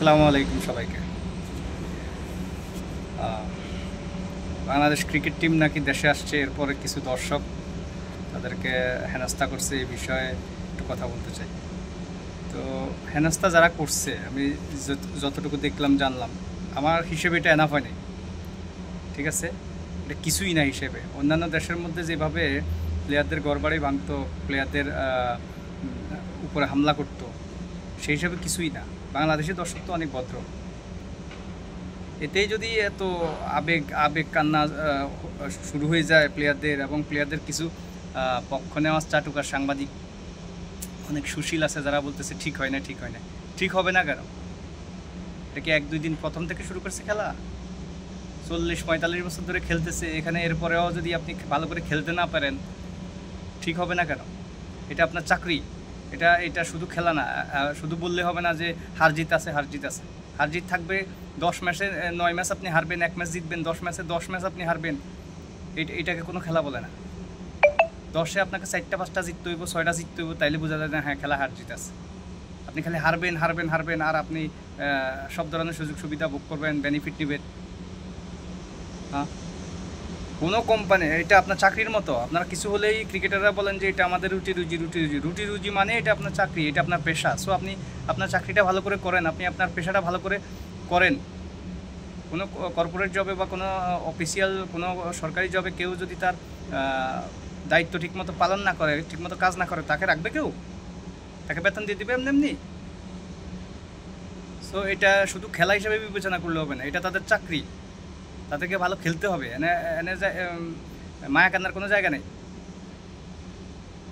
আসসালামু আলাইকুম সবাইকে। বাংলাদেশ ক্রিকেট টিম নাকি দেশে আসছে, এরপরে কিছু দর্শক তাদেরকে হেনস্থা করছে, এই বিষয়ে একটু কথা বলতে চাই। তো হেনস্থা যারা করছে, আমি যতটুকু দেখলাম জানলাম, আমার হিসেবে এটা এনাফ হয়নি। ঠিক আছে, এটা কিছুই না হিসেবে। অন্যান্য দেশের মধ্যে যেভাবে প্লেয়ারদের ঘরবাড়ি ভাঙতো, প্লেয়ারদের উপরে হামলা করতো, সেই হিসাবে কিছুই না। বাংলাদেশের দর্শক তো অনেক ভদ্র। এতেই যদি এত আবেগ আবেগ কান্না শুরু হয়ে যায় প্লেয়ারদের, এবং প্লেয়ারদের কিছু পক্ষ নেওয়া চাটুকার সাংবাদিক অনেক সুশীল আছে যারা বলতেছে ঠিক হয় না, ঠিক হয় না। ঠিক হবে না কেন? এটা কি 1-2 দিন প্রথম থেকে শুরু করছে খেলা? 40-45 বছর ধরে খেলতেছে এখানে, এরপরেও যদি আপনি ভালো করে খেলতে না পারেন, ঠিক হবে না কেন? এটা আপনার চাকরি। এটা শুধু খেলা না। শুধু বললে হবে না যে হার জিত আছে, হার জিত আছে। হার জিত থাকবে। 10 ম্যাচে 9 ম্যাচ আপনি হারবেন, 1 ম্যাচ জিতবেন। 10 ম্যাচে 10 ম্যাচ আপনি হারবেন, এটাকে কোনো খেলা বলে না। 10-এ আপনাকে 4টা-5টা জিততে হইব, 6টা জিততে হইব, তাইলে বোঝা যায় না হ্যাঁ খেলা হার জিত আছে। আপনি খালি হারবেন হারবেন হারবেন, আর আপনি সব ধরনের সুযোগ সুবিধা ভোগ করবেন, বেনিফিট নেবেন। হ্যাঁ, কোনো কোম্পানি, এটা আপনার চাকরির মতো। আপনারা কিছু হলেই ক্রিকেটাররা বলেন যে এটা আমাদের রুটি রুজি, রুটি রুজি, রুটি রুজি মানে এটা আপনার চাকরি, এটা আপনার পেশা। সো আপনি আপনার চাকরিটা ভালো করে করেন, আপনি আপনার পেশাটা ভালো করে করেন। কোনো কর্পোরেট জবে বা কোনো অফিসিয়াল কোনো সরকারি জবে কেউ যদি তার দায়িত্ব ঠিকমতো পালন না করে, ঠিকমতো কাজ না করে, তাকে রাখবে কেউ? তাকে বেতন দিয়ে দেবে এমনি এমনি? সো এটা শুধু খেলা হিসেবে বিবেচনা করলে হবে না, এটা তাদের চাকরি। তাদেরকে ভালো খেলতে হবে। এনে এনে মায়া কান্নার কোনো জায়গা নেই।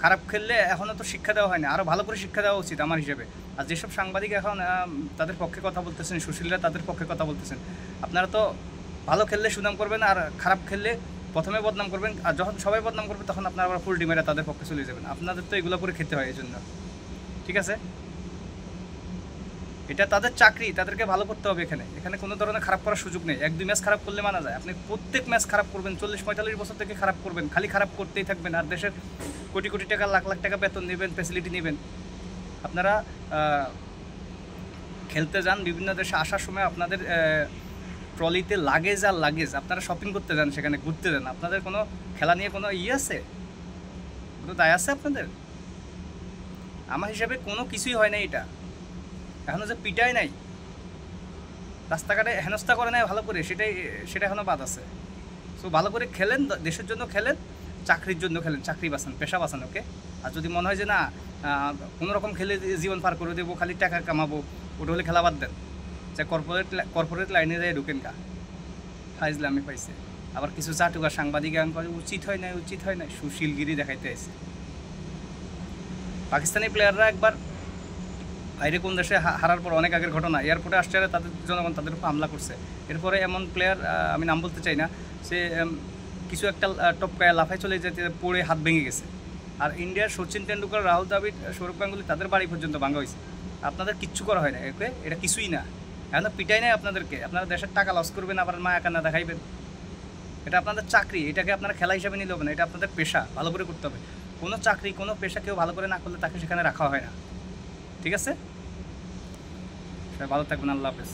খারাপ খেললে এখনও তো শিক্ষা দেওয়া হয়নি, আরও ভালো করে শিক্ষা দেওয়া উচিত আমার হিসেবে। আর যেসব সাংবাদিক এখন তাদের পক্ষে কথা বলতেছেন, সুশীলরা তাদের পক্ষে কথা বলতেছেন, আপনারা তো ভালো খেললে সুনাম করবেন, আর খারাপ খেললে প্রথমে বদনাম করবেন, আর যখন সবাই বদনাম করবে তখন আপনারা আবার ফুল ডিমেরা তাদের পক্ষে চলে যাবেন। আপনাদের তো এগুলো করে খেতে হয় এই জন্য। ঠিক আছে, এটা তাদের চাকরি, তাদেরকে ভালো করতে হবে। এখানে এখানে কোনো ধরনের খারাপ করার সুযোগ নেই। 1-2 ম্যাচ খারাপ করলে মানা যায়, আপনি প্রত্যেক ম্যাচ খারাপ করবেন, 40-45 বছর থেকে খারাপ করবেন, খালি খারাপ করতেই থাকবেন, আর দেশের কোটি কোটি টাকা, লাখ লাখ টাকা বেতন নেবেন, ফ্যাসিলিটি নেবেন। আপনারা খেলতে যান বিভিন্ন দেশে, আসার সময় আপনাদের ট্রলিতে লাগেজ আর লাগেজ, আপনারা শপিং করতে যান, সেখানে ঘুরতে যান, আপনাদের কোনো খেলা নিয়ে কোনো আছে? কোনো দায় আছে আপনাদের? আমার হিসাবে কোনো কিছুই হয় না। এটা এখনও যে পিটাই নাই, রাস্তাঘাটে হেনস্থা করে নাই ভালো করে, সেটা এখনও বাদ আছে। সো ভালো করে খেলেন, দেশের জন্য খেলেন, চাকরির জন্য খেলেন, চাকরি বাঁচান, পেশা বাঁচান। ওকে? আর যদি মনে হয় যে না কোনো রকম খেলে জীবন পার করে দেবো, খালি টাকা কামাবো, ওটা হলে খেলা বাদ দেন। যে কর্পোরেট লাইনে যায় ঢুকেন কা, ফাইজলামি পাইছে। আবার কিছু চাটুকা সাংবাদিক এখন করে উচিত হয় না, উচিত হয় না, সুশীলগিরি দেখাইতে আসে। পাকিস্তানি প্লেয়াররা একবার বাইরে কোন দেশে হারার পর, অনেক আগের ঘটনা, এয়ারপোর্টে আসছে, তাদের জনগণ তাদের উপর হামলা করছে। এরপরে এমন প্লেয়ার, আমি নাম বলতে চাই না, সে কিছু একটা টপকায় লাফায় চলে যেতে পড়ে হাত ভেঙে গেছে। আর ইন্ডিয়ার সচিন তেন্ডুলকর, রাহুল দ্রাবিড়, সৌরভ গাঙ্গুলি, তাদের বাড়ি পর্যন্ত ভাঙা হয়েছে। আপনাদের কিচ্ছু করা হয় না। ওকে? এটা কিছুই না। এখন পিটাই নাই আপনাদেরকে, আপনারা দেশের টাকা লস করবেন, আবার মায়া কান্না দেখাইবেন। এটা আপনাদের চাকরি, এটাকে আপনারা খেলা হিসাবে নিলে হবে না, এটা আপনাদের পেশা, ভালো করে করতে হবে। কোনো চাকরি, কোনো পেশা কেউ ভালো করে না করলে তাকে সেখানে রাখা হয় না। ঠিক আছে? সবাই ভালো থাকবেন। আল্লাহ হাফেজ।